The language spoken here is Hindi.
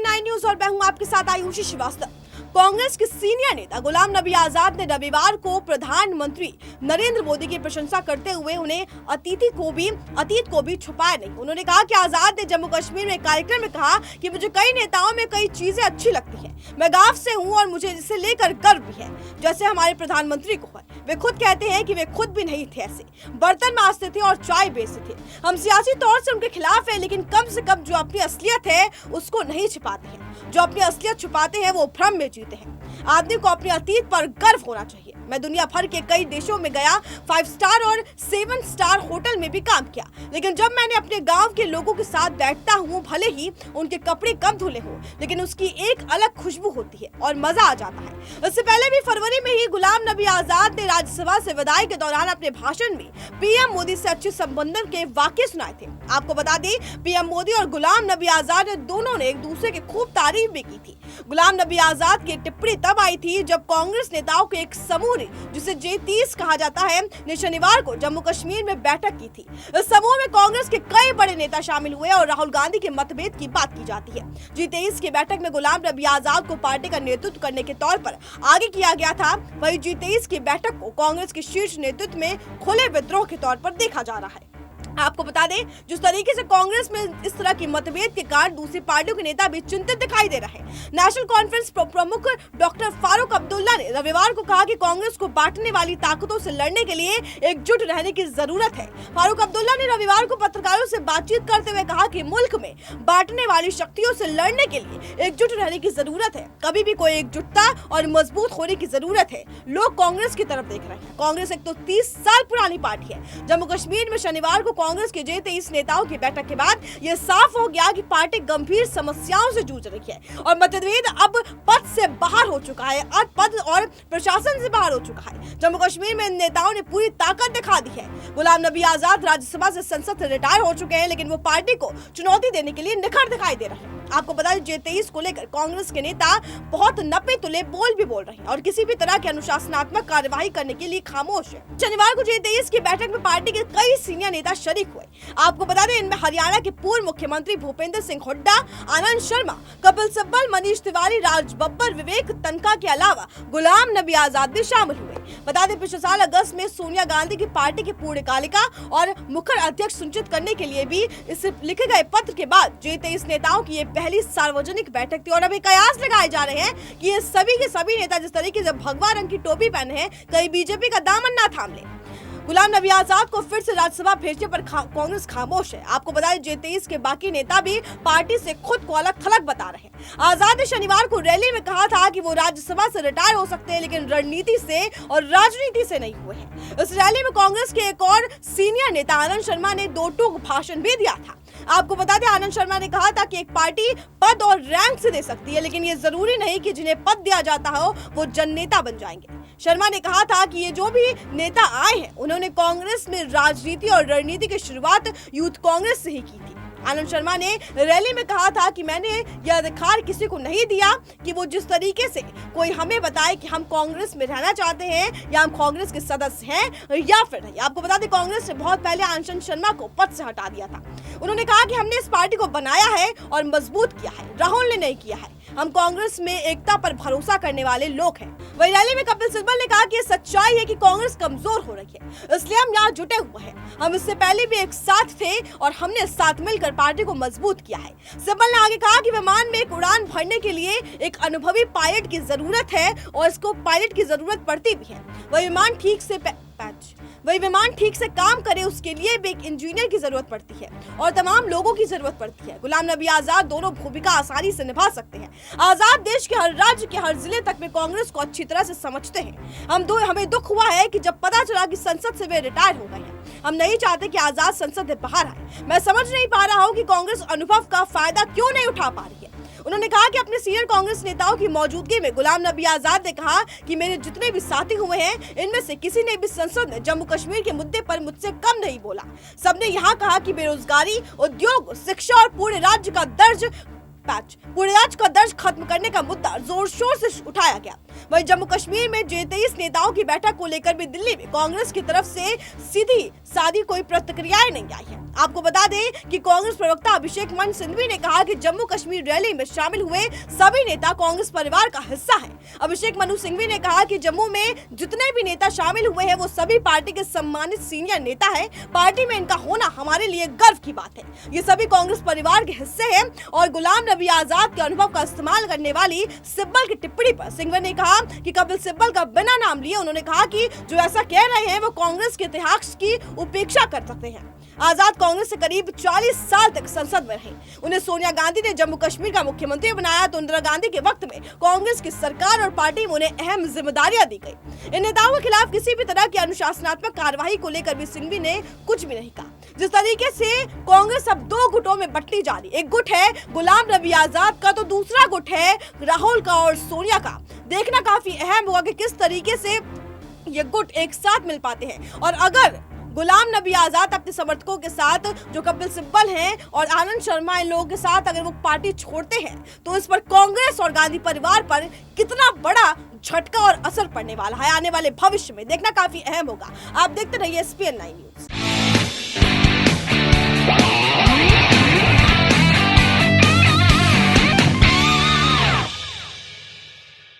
9 न्यूज और मैं हूं आपके साथ आयुषी श्रीवास्तव। कांग्रेस के सीनियर नेता गुलाम नबी आजाद ने रविवार को प्रधानमंत्री नरेंद्र मोदी की प्रशंसा करते हुए उन्हें अतीत को भी छुपाया नहीं। उन्होंने कहा कि आजाद ने जम्मू कश्मीर में कार्यक्रम में कहा कि मुझे कई नेताओं में कई चीजें अच्छी लगती हैं, मैं गांव से हूं और मुझे इसे लेकर गर्व भी है, जैसे हमारे प्रधानमंत्री को है। वे खुद कहते हैं कि वे खुद भी नहीं थे ऐसे, बर्तन मांजते थे और चाय बेचते थे। हम सियासी तौर से उनके खिलाफ है, लेकिन कम से कम जो अपनी असलियत है उसको नहीं छिपाते हैं। जो अपनी असलियत छुपाते हैं वो भ्रम में जीते हैं। आदमी को अपने अतीत पर गर्व होना चाहिए। मैं दुनिया भर के कई देशों में गया, 5 स्टार और 7 स्टार होटल में भी काम किया, लेकिन जब मैंने अपने गांव के लोगों के साथ बैठता हूँ, भले ही उनके कपड़े कम धुले हो, लेकिन उसकी एक अलग खुशबू होती है और मजा आ जाता है। इससे पहले भी फरवरी में ही गुलाम नबी आजाद ने राज्यसभा से विदाई के दौरान अपने भाषण में पीएम मोदी से अच्छे संबंधन के वाक्य सुनाए थे। आपको बता दें, पीएम मोदी और गुलाम नबी आजाद ने दोनों ने एक दूसरे की खूब तारीफ भी की थी। गुलाम नबी आजाद की टिप्पणी तब आई थी जब कांग्रेस नेताओं के एक समूह ने, जिसे J30 कहा जाता है, ने शनिवार को जम्मू कश्मीर में बैठक की थी। इस समूह में कांग्रेस के कई बड़े नेता शामिल हुए और राहुल गांधी के मतभेद की बात की जाती है। J30 की बैठक में गुलाम नबी आजाद को पार्टी का नेतृत्व करने के तौर पर आगे किया गया था। वहीं J30 की बैठक को कांग्रेस के शीर्ष नेतृत्व में खुले विद्रोह के तौर पर देखा जा रहा है। आपको बता दें, जिस तरीके से कांग्रेस में इस तरह की मतभेद के कारण दूसरी पार्टियों के नेता भी चिंतित दिखाई दे रहे हैं। नेशनल कॉन्फ्रेंस प्रमुख डॉक्टर फारूक अब्दुल्ला ने रविवार को कहा कि कांग्रेस को बांटने वाली ताकतों से लड़ने के लिए एकजुट रहने की जरूरत है। फारूक अब्दुल्ला ने रविवार को पत्रकारों से बातचीत करते हुए कहा कि मुल्क में बांटने वाली शक्तियों से लड़ने के लिए एकजुट रहने की जरूरत है। कभी भी कोई एकजुटता और मजबूत होने की जरूरत है। लोग कांग्रेस की तरफ देख रहे हैं। कांग्रेस एक तो 30 साल पुरानी पार्टी है। जम्मू कश्मीर में शनिवार को कांग्रेस के J30 नेताओं की बैठक के बाद यह साफ हो गया कि पार्टी गंभीर समस्याओं से जूझ रही है और मतभेद अब पद से बाहर हो चुका है और पद और प्रशासन से बाहर हो चुका है। जम्मू कश्मीर में इन नेताओं ने पूरी ताकत दिखा दी है। गुलाम नबी आजाद राज्यसभा से संसद से रिटायर हो चुके हैं, लेकिन वो पार्टी को चुनौती देने के लिए निखर दिखाई दे रहे हैं। आपको बता दें, J30 को लेकर कांग्रेस के नेता बहुत नपे तुले बोल रहे हैं और किसी भी तरह की अनुशासनात्मक कार्यवाही करने के लिए खामोश है। शनिवार को J30 की बैठक में पार्टी के कई सीनियर नेता शरीक हुए। आपको बता दें, इनमें हरियाणा के पूर्व मुख्यमंत्री भूपेंद्र सिंह हुड्डा, आनंद शर्मा, कपिल सिब्बल, मनीष तिवारी, राज बब्बर, विवेक तनखा के अलावा गुलाम नबी आजाद भी शामिल हुए। बता दें, पिछले साल अगस्त में सोनिया गांधी की पार्टी की पूर्णकालिका और मुखर अध्यक्ष सुनिश्चित करने के लिए भी इस लिखे गए पत्र के बाद J30 नेताओं की ये पहली सार्वजनिक बैठक थी और अभी कयास लगाए जा रहे हैं कि ये सभी के सभी नेता जिस तरीके से भगवा रंग की टोपी पहने हैं, कहीं बीजेपी का दामन ना थाम ले। गुलाम नबी आजाद को फिर से राज्यसभा भेजने पर कांग्रेस खामोश है। आपको बताएं, J30 के बाकी नेता भी पार्टी से खुद को अलग थलग बता रहे हैं। आजाद ने शनिवार को रैली में कहा था कि वो राज्यसभा से रिटायर हो सकते हैं, लेकिन रणनीति से और राजनीति से नहीं हुए हैं। इस रैली में कांग्रेस के एक और सीनियर नेता आनंद शर्मा ने 2 टूक भाषण भी दिया था। आपको बता दें, आनंद शर्मा ने कहा था कि एक पार्टी पद और रैंक से दे सकती है, लेकिन ये जरूरी नहीं कि जिन्हें पद दिया जाता हो वो जननेता बन जाएंगे। शर्मा ने कहा था कि ये जो भी नेता आए हैं, उन्होंने कांग्रेस में राजनीति और रणनीति की शुरुआत यूथ कांग्रेस से ही की थी। आनंद शर्मा ने रैली में कहा था कि मैंने यह अधिकार किसी को नहीं दिया कि वो जिस तरीके से कोई हमें बताए कि हम कांग्रेस में रहना चाहते हैं या हम कांग्रेस के सदस्य हैं या फिर नहीं। आपको बता दें, कांग्रेस ने बहुत पहले आनंद शर्मा को पद से हटा दिया था। उन्होंने कहा कि हमने इस पार्टी को बनाया है और मजबूत किया है, राहुल ने नहीं किया है। हम कांग्रेस में एकता पर भरोसा करने वाले लोग हैं। वही रैली में कपिल सिब्बल ने कहा कि सच्चाई है कि कांग्रेस कमजोर हो रही है, इसलिए हम यहाँ जुटे हुए हैं। हम इससे पहले भी एक साथ थे और हमने साथ मिलकर पार्टी को मजबूत किया है। सिब्बल ने आगे कहा कि विमान में एक उड़ान भरने के लिए एक अनुभवी पायलट की जरूरत है और इसको पायलट की जरूरत पड़ती भी है। वही विमान ठीक से काम करे, उसके लिए भी एक इंजीनियर की जरूरत पड़ती है और तमाम लोगों की जरूरत पड़ती है। गुलाम नबी आजाद दोनों भूमिका आसानी से निभा सकते हैं। आजाद देश के हर राज्य के हर जिले तक में कांग्रेस को अच्छी तरह से समझते हैं। हमें दुख हुआ है कि जब पता चला कि संसद से वे रिटायर हो गए हैं। हम नहीं चाहते कि आजाद संसद से बाहर आए। मैं समझ नहीं पा रहा हूँ कि कांग्रेस अनुभव का फायदा क्यों नहीं उठा पा रही है। उन्होंने कहा कि अपने सीनियर कांग्रेस नेताओं की मौजूदगी में गुलाम नबी आजाद ने कहा कि मेरे जितने भी साथी हुए हैं, इनमें से किसी ने भी संसद में जम्मू कश्मीर के मुद्दे पर मुझसे कम नहीं बोला। सबने यहाँ कहा कि बेरोजगारी, उद्योग, शिक्षा और पूरे राज्य का दर्ज खत्म करने का मुद्दा जोर शोर से उठाया गया। वहीं जम्मू कश्मीर में J23 नेताओं की बैठक को लेकर भी दिल्ली में कांग्रेस की तरफ से सीधी सादी कोई प्रतिक्रियाएं नहीं आई है। आपको बता दें कि कांग्रेस प्रवक्ता अभिषेक मनु सिंघवी ने कहा कि जम्मू कश्मीर रैली में शामिल हुए सभी नेता कांग्रेस परिवार का हिस्सा हैं। अभिषेक मनु सिंघवी ने कहा कि जम्मू में जितने भी नेता शामिल हुए हैं वो सभी पार्टी के सम्मानित सीनियर नेता हैं। पार्टी में इनका होना हमारे लिए गर्व की बात है। ये सभी कांग्रेस परिवार के हिस्से हैं। और गुलाम नबी आजाद के अनुभव का इस्तेमाल करने वाली सिब्बल की टिप्पणी पर सिंघवी ने कहा कि कपिल सिब्बल का बिना नाम लिए उन्होंने कहा कि जो ऐसा कह रहे हैं वो कांग्रेस के इतिहास की उपेक्षा कर सकते हैं। आजाद कांग्रेस से करीब 40 साल तक संसद में रहे। उन्हें सोनिया गांधी ने जम्मू कश्मीर का मुख्यमंत्री बनाया तो इंदिरा गांधी के वक्त में कांग्रेस की सरकार और पार्टी में उन्हें अहम जिम्मेदारियां दी गई। इन नेताओं के खिलाफ किसी भी तरह की अनुशासनात्मक कार्रवाई को लेकर भी सिंघवी ने कुछ भी नहीं कहा। जिस तरीके से कांग्रेस अब दो गुटों में बंटी जा रही, एक गुट है गुलाम नबी आजाद का तो दूसरा गुट है राहुल का और सोनिया का। देखना काफी अहम होगा कि किस तरीके से ये गुट एक साथ मिल पाते हैं। और अगर गुलाम नबी आजाद अपने समर्थकों के साथ जो कपिल सिब्बल हैं और आनंद शर्मा इन लोगों के साथ अगर वो पार्टी छोड़ते हैं तो इस पर कांग्रेस और गांधी परिवार पर कितना बड़ा झटका और असर पड़ने वाला है आने वाले भविष्य में, देखना काफी अहम होगा। आप देखते रहिए SPN9 न्यूज।